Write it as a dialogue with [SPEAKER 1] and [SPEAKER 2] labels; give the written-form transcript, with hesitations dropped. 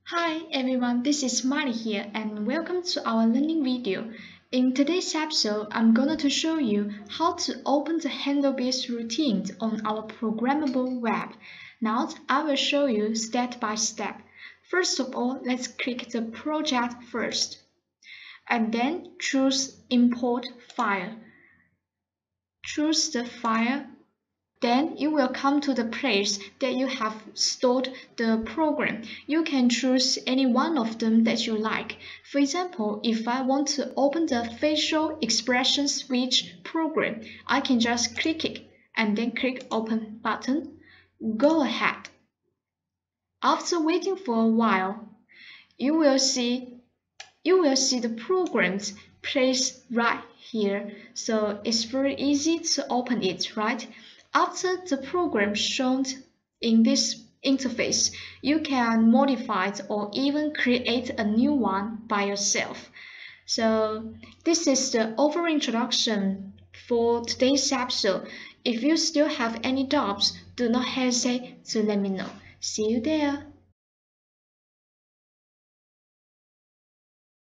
[SPEAKER 1] Hi everyone, this is Mari here and welcome to our learning video. In today's episode, I'm going to show you how to open the Handlebit routine on our programmable web. Now I will show you step by step. First of all, let's click the project first and then choose import file. Choose the file. Then you will come to the place that you have stored the program. You can choose any one of them that you like. For example, if I want to open the facial expression switch program, I can just click it and then click open button. Go ahead. After waiting for a while, you will see the programs placed right here. So it's very easy to open it, right? After the program shown in this interface, you can modify it or even create a new one by yourself. So this is the overall introduction for today's episode. If you still have any doubts, do not hesitate to let me know. See you there.